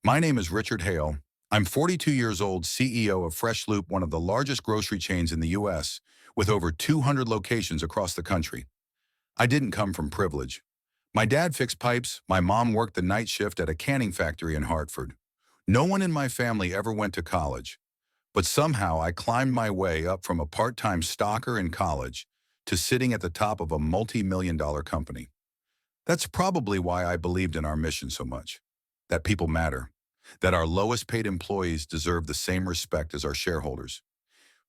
My name is Richard Hale. I'm 42 years old, CEO of Fresh Loop, one of the largest grocery chains in the U.S., with over 200 locations across the country. I didn't come from privilege. My dad fixed pipes, my mom worked the night shift at a canning factory in Hartford. No one in my family ever went to college, but somehow I climbed my way up from a part-time stalker in college to sitting at the top of a multi-million-dollar company. That's probably why I believed in our mission so much, that people matter, that our lowest paid employees deserve the same respect as our shareholders,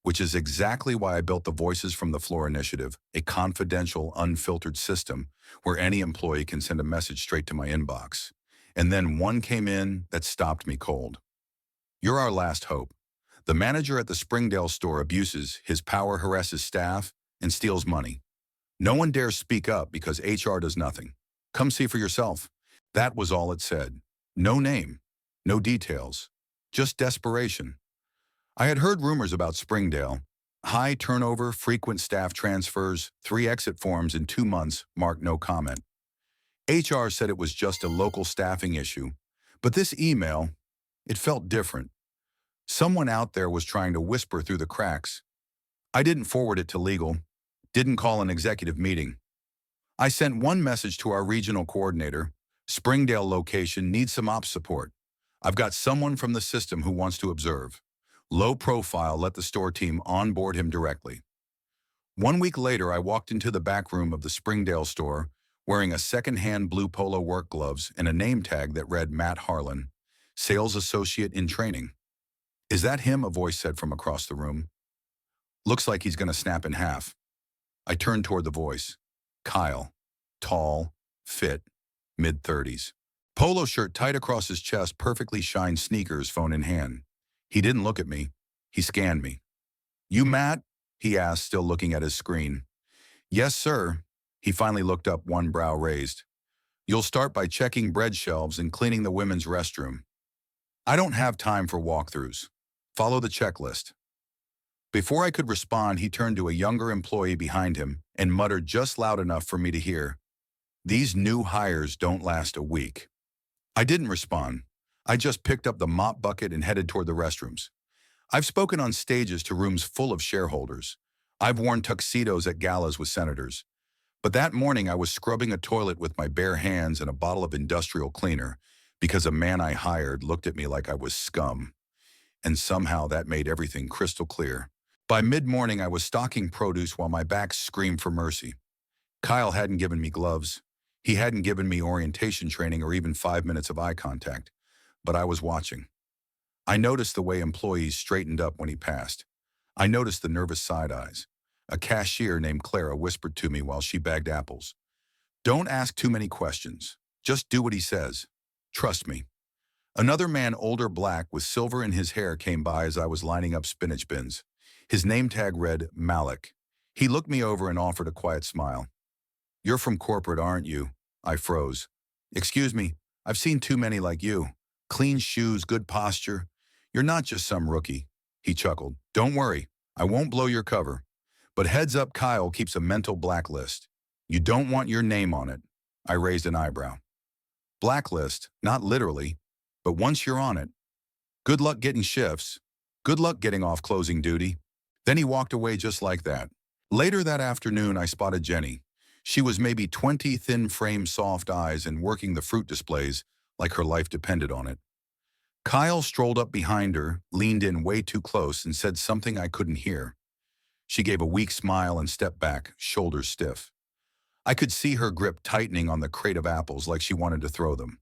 which is exactly why I built the Voices from the Floor initiative, a confidential, unfiltered system where any employee can send a message straight to my inbox. And then one came in that stopped me cold. You're our last hope. The manager at the Springdale store abuses his power, harasses staff, and steals money. No one dares speak up because HR does nothing. Come see for yourself. That was all it said. No name, no details, just desperation. I had heard rumors about Springdale. High turnover, frequent staff transfers, 3 exit forms in 2 months marked no comment. HR said it was just a local staffing issue, but this email, it felt different. Someone out there was trying to whisper through the cracks. I didn't forward it to legal, didn't call an executive meeting. I sent one message to our regional coordinator. Springdale location needs some ops support. I've got someone from the system who wants to observe. Low profile, let the store team onboard him directly. 1 week later, I walked into the back room of the Springdale store wearing a second-hand blue polo work gloves and a name tag that read Matt Harlan, sales associate in training. Is that him? A voice said from across the room. Looks like he's going to snap in half. I turned toward the voice. Kyle, tall, fit, mid-30s. Polo shirt tight across his chest, perfectly shined sneakers, phone in hand. He didn't look at me. He scanned me. You Matt? He asked, still looking at his screen. Yes, sir. He finally looked up, one brow raised. You'll start by checking bread shelves and cleaning the women's restroom. I don't have time for walkthroughs. Follow the checklist. Before I could respond, he turned to a younger employee behind him and muttered just loud enough for me to hear, "These new hires don't last a week." I didn't respond. I just picked up the mop bucket and headed toward the restrooms. I've spoken on stages to rooms full of shareholders. I've worn tuxedos at galas with senators. But that morning I was scrubbing a toilet with my bare hands and a bottle of industrial cleaner because a man I hired looked at me like I was scum. And somehow that made everything crystal clear. By mid-morning, I was stocking produce while my back screamed for mercy. Kyle hadn't given me gloves. He hadn't given me orientation training or even 5 minutes of eye contact. But I was watching. I noticed the way employees straightened up when he passed. I noticed the nervous side eyes. A cashier named Clara whispered to me while she bagged apples. Don't ask too many questions. Just do what he says. Trust me. Another man, older, black, with silver in his hair, came by as I was lining up spinach bins. His name tag read Malik. He looked me over and offered a quiet smile. You're from corporate, aren't you? I froze. Excuse me, I've seen too many like you. Clean shoes, good posture. You're not just some rookie. He chuckled. Don't worry, I won't blow your cover. But heads up, Kyle keeps a mental blacklist. You don't want your name on it. I raised an eyebrow. Blacklist, not literally, but once you're on it, good luck getting shifts. Good luck getting off closing duty. Then he walked away just like that. Later that afternoon, I spotted Jenny. She was maybe 20, thin frame, soft eyes, and working the fruit displays like her life depended on it. Kyle strolled up behind her, leaned in way too close, and said something I couldn't hear. She gave a weak smile and stepped back, shoulders stiff. I could see her grip tightening on the crate of apples like she wanted to throw them.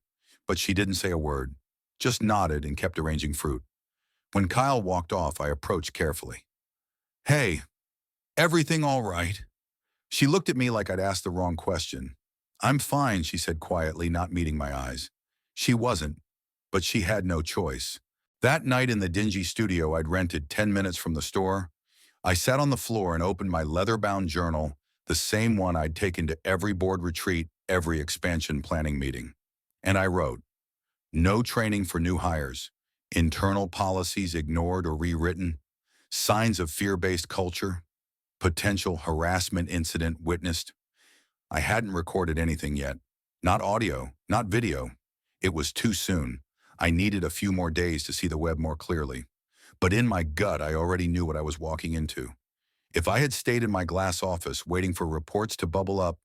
But she didn't say a word, just nodded and kept arranging fruit. When Kyle walked off, I approached carefully. Hey, everything all right? She looked at me like I'd asked the wrong question. I'm fine, she said quietly, not meeting my eyes. She wasn't, but she had no choice. That night in the dingy studio I'd rented 10 minutes from the store, I sat on the floor and opened my leather-bound journal, the same one I'd taken to every board retreat, every expansion planning meeting. And I wrote, no training for new hires, internal policies ignored or rewritten, signs of fear-based culture, potential harassment incident witnessed. I hadn't recorded anything yet. Not audio, not video. It was too soon. I needed a few more days to see the web more clearly. But in my gut, I already knew what I was walking into. If I had stayed in my glass office waiting for reports to bubble up,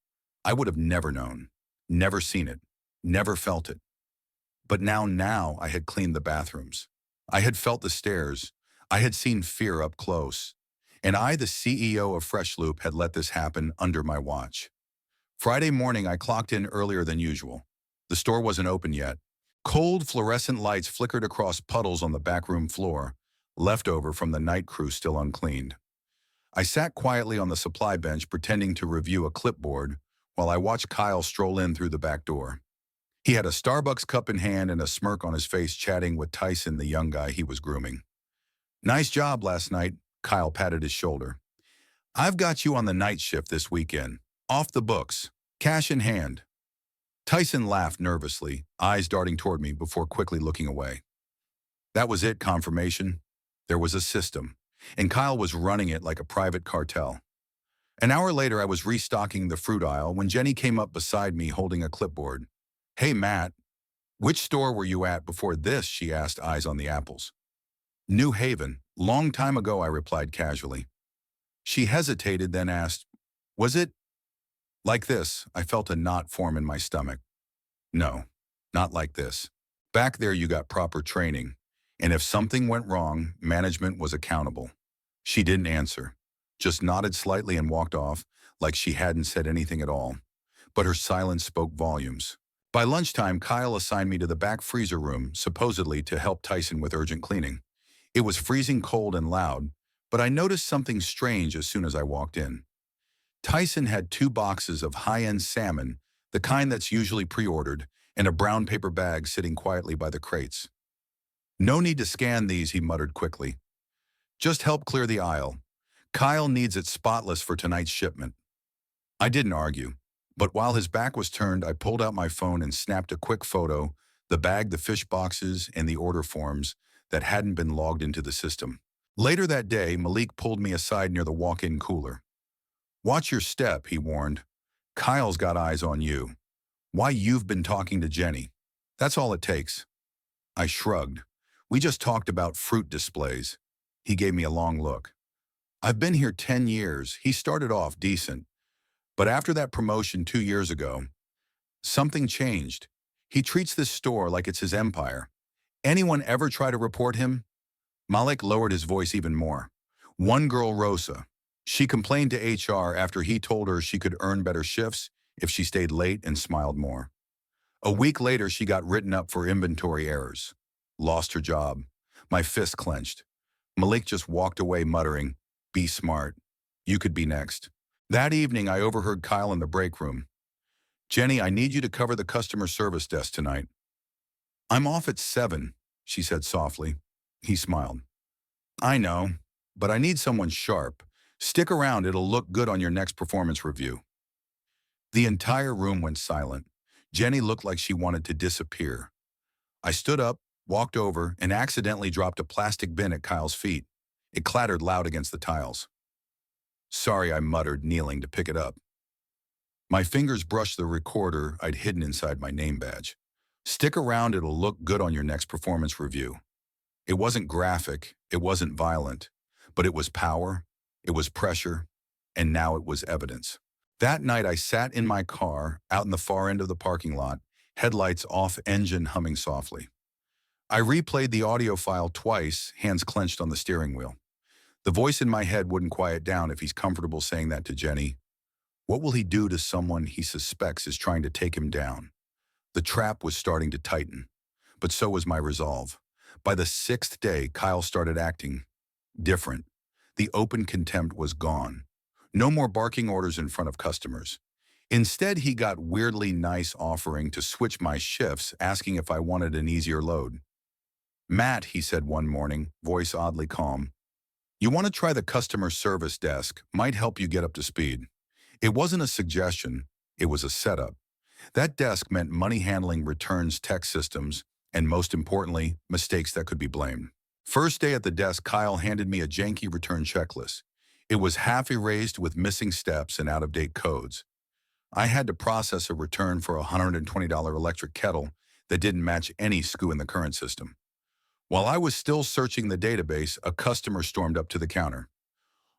I would have never known, never seen it, never felt it. But now I had cleaned the bathrooms. I had felt the stairs. I had seen fear up close. And I, the CEO of Fresh Loop, had let this happen under my watch. Friday morning, I clocked in earlier than usual. The store wasn't open yet. Cold fluorescent lights flickered across puddles on the backroom floor, leftover from the night crew still uncleaned. I sat quietly on the supply bench pretending to review a clipboard while I watched Kyle stroll in through the back door. He had a Starbucks cup in hand and a smirk on his face chatting with Tyson, the young guy he was grooming. "Nice job last night," Kyle patted his shoulder. "I've got you on the night shift this weekend. Off the books. Cash in hand." Tyson laughed nervously, eyes darting toward me before quickly looking away. That was it, confirmation. There was a system, and Kyle was running it like a private cartel. An hour later, I was restocking the fruit aisle when Jenny came up beside me holding a clipboard. "Hey, Matt, which store were you at before this?" she asked, eyes on the apples. "New Haven. Long time ago," I replied casually. She hesitated, then asked, "Was it like this?" I felt a knot form in my stomach. "No, not like this. Back there you got proper training, and if something went wrong, management was accountable." She didn't answer, just nodded slightly and walked off like she hadn't said anything at all. But her silence spoke volumes. By lunchtime, Kyle assigned me to the back freezer room, supposedly to help Tyson with urgent cleaning. It was freezing cold and loud, but I noticed something strange as soon as I walked in. Tyson had 2 boxes of high-end salmon, the kind that's usually pre-ordered, and a brown paper bag sitting quietly by the crates. "No need to scan these," he muttered quickly. "Just help clear the aisle. Kyle needs it spotless for tonight's shipment." I didn't argue, but while his back was turned, I pulled out my phone and snapped a quick photo, the bag, the fish boxes, and the order forms that hadn't been logged into the system. Later that day, Malik pulled me aside near the walk-in cooler. "Watch your step," he warned. "Kyle's got eyes on you. Why, you've been talking to Jenny. That's all it takes." I shrugged. "We just talked about fruit displays." He gave me a long look. "I've been here 10 years. He started off decent. But after that promotion 2 years ago, something changed. He treats this store like it's his empire. Anyone ever try to report him?" Malik lowered his voice even more. "One girl, Rosa. She complained to HR after he told her she could earn better shifts if she stayed late and smiled more. A week later, she got written up for inventory errors. Lost her job." My fist clenched. Malik just walked away muttering, "Be smart. You could be next." That evening, I overheard Kyle in the break room. "Jenny, I need you to cover the customer service desk tonight." "I'm off at 7, she said softly. He smiled. "I know, but I need someone sharp. Stick around, it'll look good on your next performance review." The entire room went silent. Jenny looked like she wanted to disappear. I stood up, walked over, and accidentally dropped a plastic bin at Kyle's feet. It clattered loud against the tiles. "Sorry," I muttered, kneeling to pick it up. My fingers brushed the recorder I'd hidden inside my name badge. "Stick around, it'll look good on your next performance review." It wasn't graphic, it wasn't violent, but it was power, it was pressure, and now it was evidence. That night I sat in my car, out in the far end of the parking lot, headlights off, engine humming softly. I replayed the audio file twice, hands clenched on the steering wheel. The voice in my head wouldn't quiet down. "If he's comfortable saying that to Jenny, what will he do to someone he suspects is trying to take him down?" The trap was starting to tighten, but so was my resolve. By the 6th day, Kyle started acting different. The open contempt was gone. No more barking orders in front of customers. Instead, he got weirdly nice, offering to switch my shifts, asking if I wanted an easier load. "Matt," he said one morning, voice oddly calm, "you want to try the customer service desk, might help you get up to speed." It wasn't a suggestion, it was a setup. That desk meant money handling, returns, tech systems, and most importantly, mistakes that could be blamed. First day at the desk, Kyle handed me a janky return checklist. It was half erased with missing steps and out-of-date codes. I had to process a return for a $120 electric kettle that didn't match any SKU in the current system. While I was still searching the database, a customer stormed up to the counter.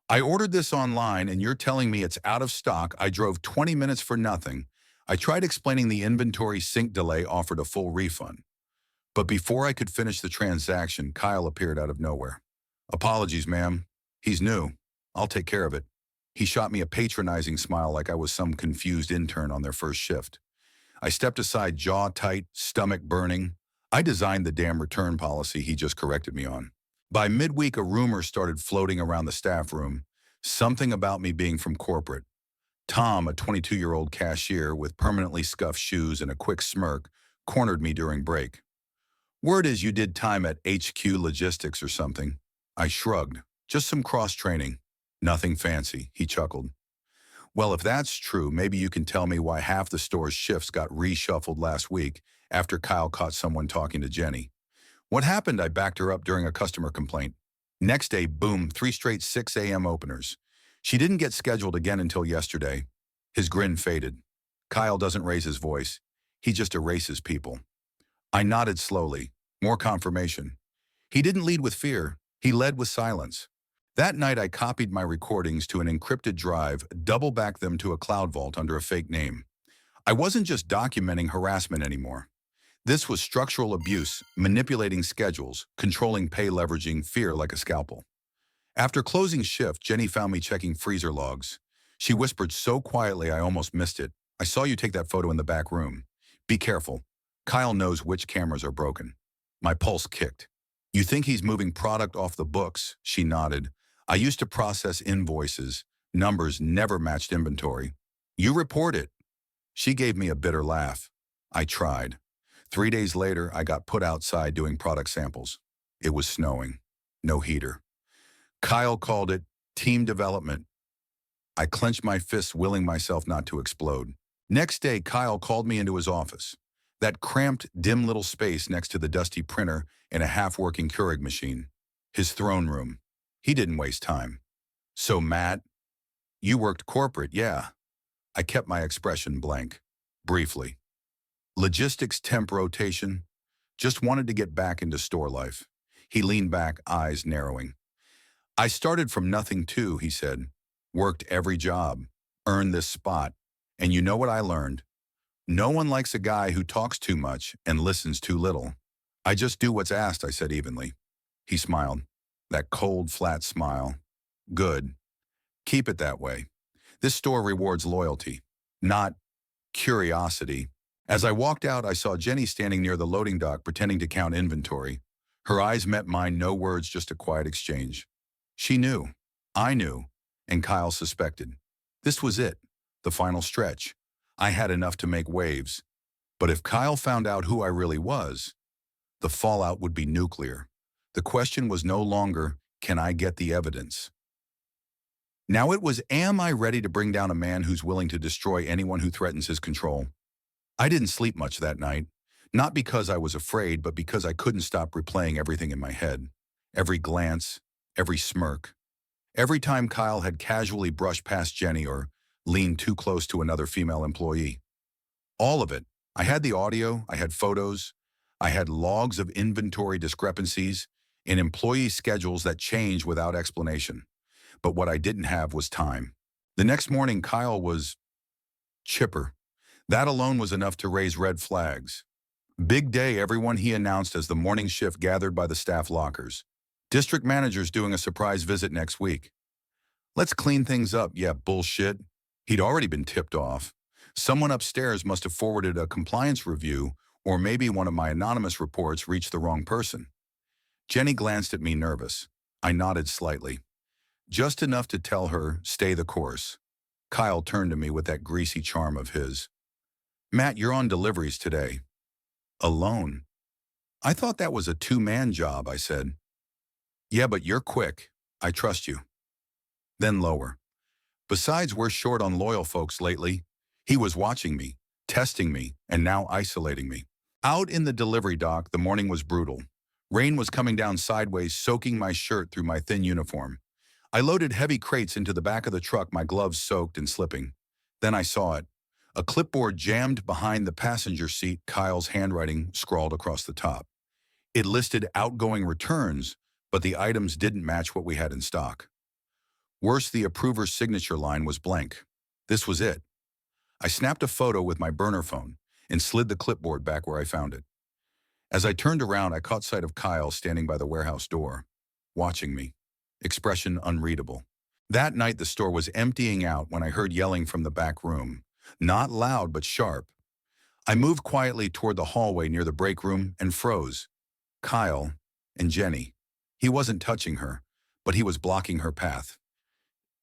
I ordered this online and you're telling me it's out of stock. I drove 20 minutes for nothing. I tried explaining the inventory sync delay offered a full refund. But before I could finish the transaction, Kyle appeared out of nowhere. Apologies, ma'am. He's new. I'll take care of it. He shot me a patronizing smile like I was some confused intern on their first shift. I stepped aside, jaw tight, stomach burning. I designed the damn return policy he just corrected me on. By midweek, a rumor started floating around the staff room, something about me being from corporate. Tom, a 22-year-old cashier with permanently scuffed shoes and a quick smirk, cornered me during break. Word is you did time at HQ Logistics or something. I shrugged. Just some cross-training. Nothing fancy, he chuckled. Well, if that's true, maybe you can tell me why half the store's shifts got reshuffled last week after Kyle caught someone talking to Jenny. What happened? I backed her up during a customer complaint. Next day, boom, 3 straight 6 a.m. openers. She didn't get scheduled again until yesterday. His grin faded. Kyle doesn't raise his voice. He just erases people. I nodded slowly. More confirmation. He didn't lead with fear. He led with silence. That night, I copied my recordings to an encrypted drive, double-backed them to a cloud vault under a fake name. I wasn't just documenting harassment anymore. This was structural abuse, manipulating schedules, controlling pay, leveraging fear like a scalpel. After closing shift, Jenny found me checking freezer logs. She whispered so quietly I almost missed it. I saw you take that photo in the back room. Be careful. Kyle knows which cameras are broken. My pulse kicked. You think he's moving product off the books? She nodded. I used to process invoices. Numbers never matched inventory. You report it. She gave me a bitter laugh. I tried. 3 days later, I got put outside doing product samples. It was snowing. No heater. Kyle called it team development. I clenched my fists, willing myself not to explode. Next day, Kyle called me into his office. That cramped, dim little space next to the dusty printer and a half-working Keurig machine. His throne room. He didn't waste time. So, Matt, you worked corporate, yeah. I kept my expression blank. Briefly. Logistics temp rotation. Just wanted to get back into store life. He leaned back, eyes narrowing. I started from nothing too, he said. Worked every job. Earned this spot. And you know what I learned? No one likes a guy who talks too much and listens too little. I just do what's asked, I said evenly. He smiled. That cold, flat smile. Good. Keep it that way. This store rewards loyalty, not curiosity. As I walked out, I saw Jenny standing near the loading dock pretending to count inventory. Her eyes met mine, no words, just a quiet exchange. She knew. I knew. And Kyle suspected. This was it. The final stretch. I had enough to make waves. But if Kyle found out who I really was, the fallout would be nuclear. The question was no longer, can I get the evidence? Now it was, am I ready to bring down a man who's willing to destroy anyone who threatens his control? I didn't sleep much that night, not because I was afraid, but because I couldn't stop replaying everything in my head. Every glance, every smirk. Every time Kyle had casually brushed past Jenny or leaned too close to another female employee. All of it. I had the audio, I had photos, I had logs of inventory discrepancies and employee schedules that changed without explanation. But what I didn't have was time. The next morning, Kyle was chipper. That alone was enough to raise red flags. Big day, everyone, he announced as the morning shift gathered by the staff lockers. District manager's doing a surprise visit next week. Let's clean things up, yeah, bullshit. He'd already been tipped off. Someone upstairs must have forwarded a compliance review, or maybe one of my anonymous reports reached the wrong person. Jenny glanced at me nervous. I nodded slightly. Just enough to tell her, stay the course. Kyle turned to me with that greasy charm of his. Matt, you're on deliveries today. Alone. I thought that was a two-man job, I said. Yeah, but you're quick. I trust you. Then lower. Besides, we're short on loyal folks lately. He was watching me, testing me, and now isolating me. Out in the delivery dock, the morning was brutal. Rain was coming down sideways, soaking my shirt through my thin uniform. I loaded heavy crates into the back of the truck, my gloves soaked and slipping. Then I saw it. A clipboard jammed behind the passenger seat, Kyle's handwriting scrawled across the top. It listed outgoing returns, but the items didn't match what we had in stock. Worse, the approver's signature line was blank. This was it. I snapped a photo with my burner phone and slid the clipboard back where I found it. As I turned around, I caught sight of Kyle standing by the warehouse door, watching me, expression unreadable. That night, the store was emptying out when I heard yelling from the back room, not loud but sharp. I moved quietly toward the hallway near the break room and froze. Kyle and Jenny. He wasn't touching her, but he was blocking her path.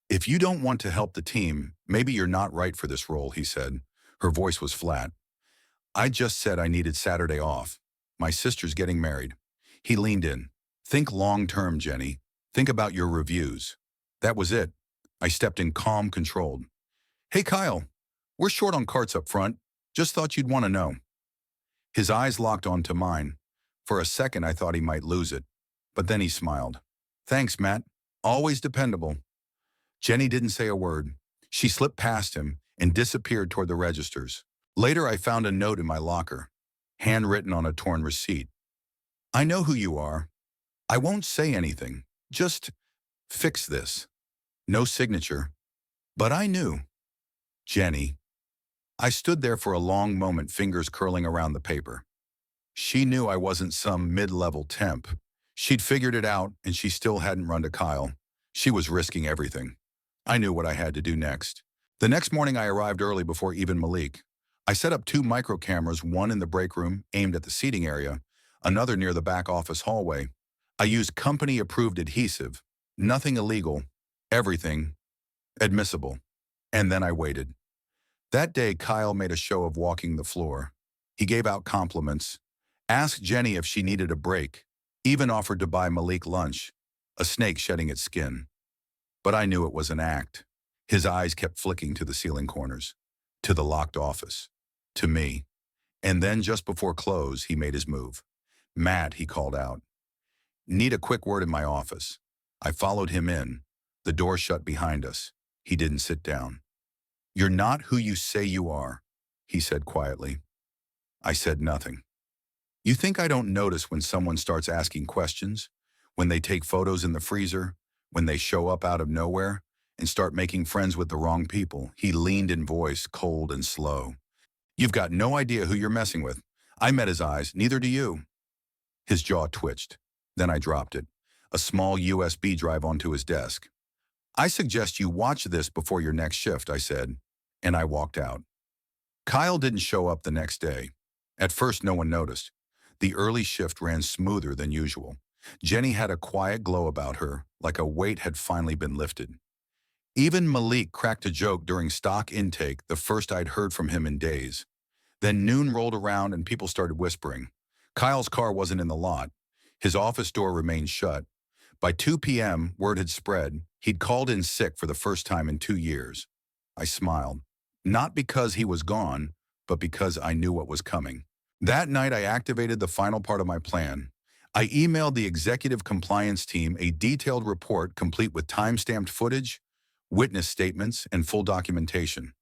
"If you don't want to help the team, maybe you're not right for this role," he said. Her voice was flat. "I just said I needed Saturday off. My sister's getting married." He leaned in. "Think long-term, Jenny. Think about your reviews." That was it. I stepped in calm, controlled. "Hey, Kyle, we're short on carts up front. Just thought you'd want to know." His eyes locked onto mine. For a second, I thought he might lose it. But then he smiled. "Thanks, Matt. Always dependable." Jenny didn't say a word. She slipped past him and disappeared toward the registers. Later, I found a note in my locker, handwritten on a torn receipt. "I know who you are. I won't say anything. Just fix this." No signature. But I knew. Jenny. I stood there for a long moment, fingers curling around the paper. She knew I wasn't some mid-level temp. She'd figured it out, and she still hadn't run to Kyle. She was risking everything. I knew what I had to do next. The next morning, I arrived early before even Malik. I set up 2 micro cameras, one in the break room aimed at the seating area, another near the back office hallway. I used company-approved adhesive. Nothing illegal. Everything admissible. And then I waited. That day, Kyle made a show of walking the floor. He gave out compliments, asked Jenny if she needed a break, even offered to buy Malik lunch, a snake shedding its skin. But I knew it was an act. His eyes kept flicking to the ceiling corners, to the locked office, to me. And then just before close, he made his move. "Matt," he called out. "Need a quick word in my office." I followed him in. The door shut behind us. He didn't sit down. "You're not who you say you are," he said quietly. I said nothing. "You think I don't notice when someone starts asking questions? When they take photos in the freezer? When they show up out of nowhere and start making friends with the wrong people?" He leaned in voice, cold and slow. "You've got no idea who you're messing with." I met his eyes. "Neither do you." His jaw twitched. Then I dropped it, a small USB drive onto his desk. "I suggest you watch this before your next shift," I said, and I walked out. Kyle didn't show up the next day. At first, no one noticed. The early shift ran smoother than usual. Jenny had a quiet glow about her, like a weight had finally been lifted. Even Malik cracked a joke during stock intake, the first I'd heard from him in days. Then noon rolled around and people started whispering. Kyle's car wasn't in the lot. His office door remained shut. By 2 p.m., word had spread. He'd called in sick for the first time in 2 years. I smiled. Not because he was gone, but because I knew what was coming. That night, I activated the final part of my plan. I emailed the executive compliance team a detailed report complete with time-stamped footage, witness statements, and full documentation.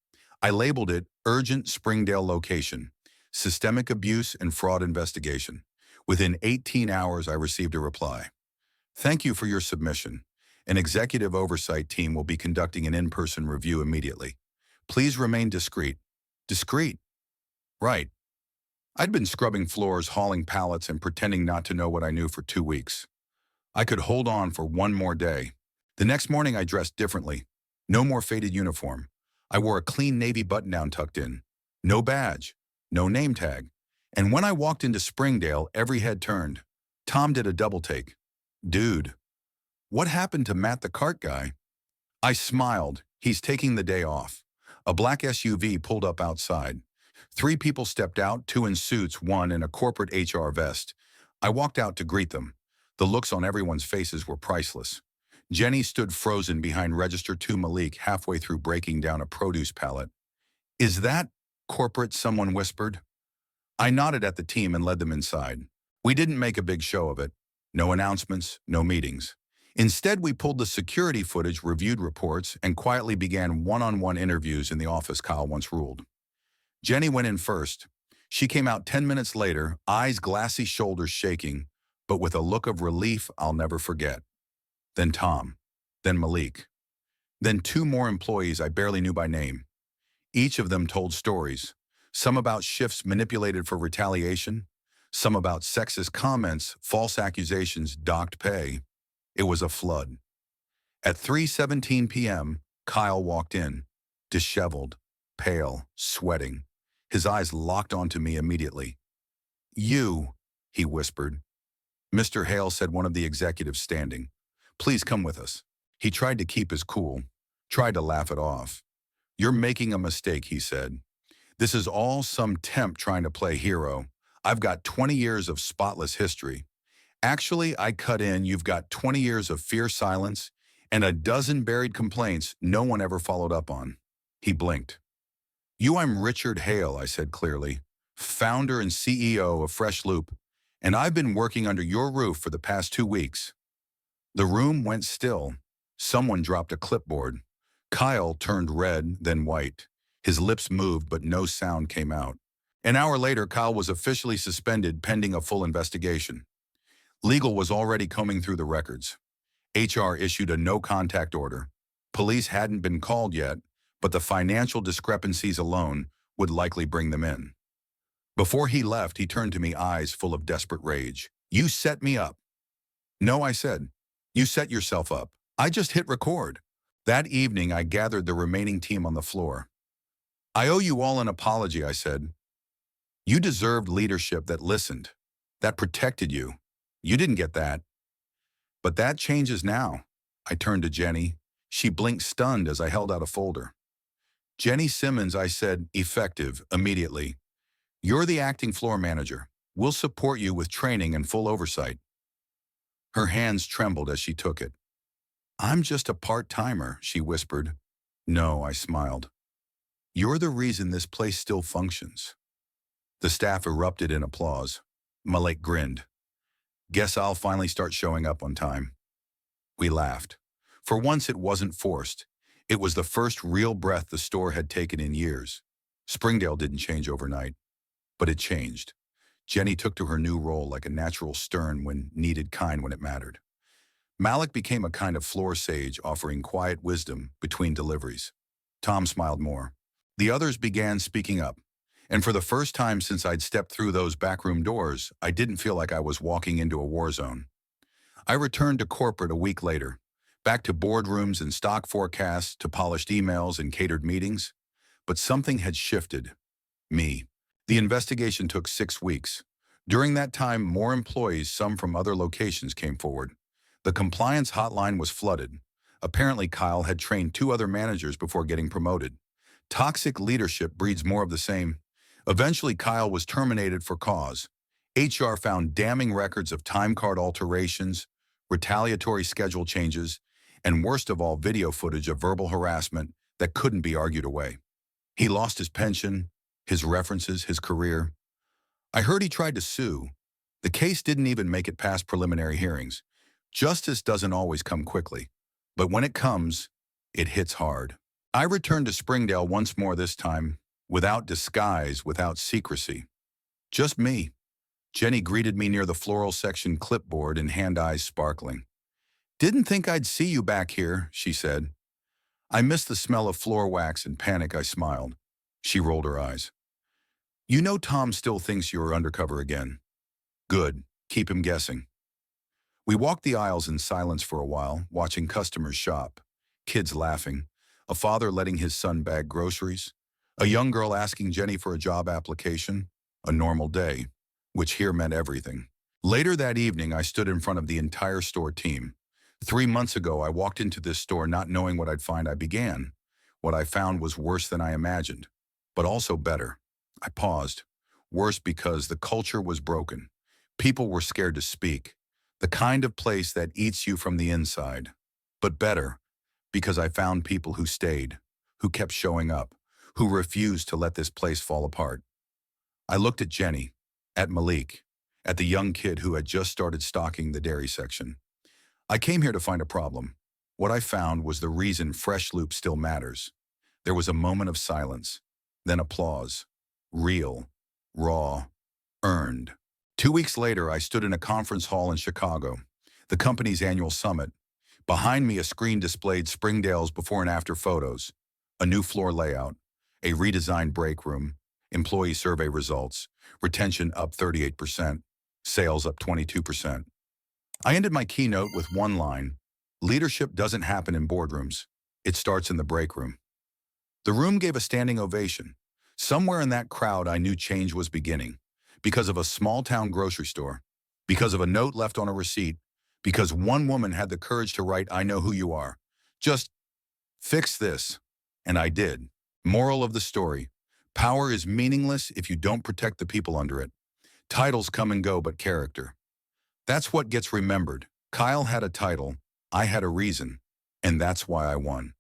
I labeled it Urgent Springdale Location, Systemic Abuse and Fraud Investigation. Within 18 hours, I received a reply. "Thank you for your submission. An executive oversight team will be conducting an in-person review immediately. Please remain discreet." Discreet? Right. I'd been scrubbing floors, hauling pallets, and pretending not to know what I knew for 2 weeks. I could hold on for one more day. The next morning, I dressed differently. No more faded uniform. I wore a clean navy button-down tucked in. No badge. No name tag. And when I walked into Springdale, every head turned. Tom did a double take. "Dude, what happened to Matt the cart guy?" I smiled. "He's taking the day off." A black SUV pulled up outside. 3 people stepped out, 2 in suits, 1 in a corporate HR vest. I walked out to greet them. The looks on everyone's faces were priceless. Jenny stood frozen behind register 2 Malik, halfway through breaking down a produce pallet. "Is that corporate?" someone whispered. I nodded at the team and led them inside. We didn't make a big show of it. No announcements, no meetings. Instead, we pulled the security footage, reviewed reports, and quietly began one-on-one interviews in the office Kyle once ruled. Jenny went in first. She came out 10 minutes later, eyes glassy, shoulders shaking, but with a look of relief I'll never forget. Then Tom. Then Malik. Then two more employees I barely knew by name. Each of them told stories, some about shifts manipulated for retaliation, some about sexist comments, false accusations, docked pay. It was a flood. At 3:17 p.m., Kyle walked in, disheveled, pale, sweating. His eyes locked onto me immediately. "You," he whispered. "Mr. Hale," said one of the executives standing. "Please come with us." He tried to keep his cool, tried to laugh it off. "You're making a mistake," he said. "This is all some temp trying to play hero. I've got 20 years of spotless history. Actually, I cut in, you've got 20 years of fierce silence and a dozen buried complaints no one ever followed up on." He blinked. I'm Richard Hale," I said clearly, "founder and CEO of Fresh Loop, and I've been working under your roof for the past 2 weeks." The room went still. Someone dropped a clipboard. Kyle turned red, then white. His lips moved, but no sound came out. An hour later, Kyle was officially suspended pending a full investigation. Legal was already combing through the records. HR issued a no-contact order. Police hadn't been called yet, but the financial discrepancies alone would likely bring them in. Before he left, he turned to me, eyes full of desperate rage. "You set me up." "No," I said. "You set yourself up. I just hit record." That evening, I gathered the remaining team on the floor. "I owe you all an apology," I said. "You deserved leadership that listened, that protected you. You didn't get that. But that changes now." I turned to Jenny. She blinked stunned as I held out a folder. "Jenny Simmons," I said, effective immediately. "You're the acting floor manager. We'll support you with training and full oversight." Her hands trembled as she took it. "I'm just a part-timer," she whispered. "No," I smiled. "You're the reason this place still functions." The staff erupted in applause. Malik grinned. "Guess I'll finally start showing up on time." We laughed. For once it wasn't forced. It was the first real breath the store had taken in years. Springdale didn't change overnight, but it changed. Jenny took to her new role like a natural, stern when needed, kind when it mattered. Malik became a kind of floor sage, offering quiet wisdom between deliveries. Tom smiled more. The others began speaking up. And for the first time since I'd stepped through those backroom doors, I didn't feel like I was walking into a war zone. I returned to corporate a week later, back to boardrooms and stock forecasts, to polished emails and catered meetings. But something had shifted. Me. The investigation took 6 weeks. During that time, more employees, some from other locations, came forward. The compliance hotline was flooded. Apparently, Kyle had trained 2 other managers before getting promoted. Toxic leadership breeds more of the same. Eventually, Kyle was terminated for cause. HR found damning records of time card alterations, retaliatory schedule changes, and worst of all, video footage of verbal harassment that couldn't be argued away. He lost his pension, his references, his career. I heard he tried to sue. The case didn't even make it past preliminary hearings. Justice doesn't always come quickly, but when it comes, it hits hard. I returned to Springdale once more, this time without disguise, without secrecy. Just me. Jenny greeted me near the floral section, clipboard in hand, eyes sparkling. "Didn't think I'd see you back here," she said. "I missed the smell of floor wax and panic," I smiled. She rolled her eyes. "You know Tom still thinks you're undercover again." "Good. Keep him guessing." We walked the aisles in silence for a while, watching customers shop. Kids laughing. A father letting his son bag groceries. A young girl asking Jenny for a job application. A normal day, which here meant everything. Later that evening, I stood in front of the entire store team. 3 months ago, I walked into this store not knowing what I'd find. I began. What I found was worse than I imagined, but also better. I paused. Worse because the culture was broken. People were scared to speak. The kind of place that eats you from the inside. But better, because I found people who stayed, who kept showing up, who refused to let this place fall apart. I looked at Jenny, at Malik, at the young kid who had just started stocking the dairy section. I came here to find a problem. What I found was the reason Fresh Loop still matters. There was a moment of silence, then applause. Real, raw, earned. 2 weeks later, I stood in a conference hall in Chicago, the company's annual summit. Behind me, a screen displayed Springdale's before and after photos, a new floor layout, a redesigned break room, employee survey results, retention up 38%, sales up 22%. I ended my keynote with one line: leadership doesn't happen in boardrooms. It starts in the break room. The room gave a standing ovation. Somewhere in that crowd, I knew change was beginning. Because of a small-town grocery store. Because of a note left on a receipt. Because one woman had the courage to write, "I know who you are. Just fix this." And I did. Moral of the story: power is meaningless if you don't protect the people under it. Titles come and go, but character, that's what gets remembered. Kyle had a title, I had a reason, and that's why I won.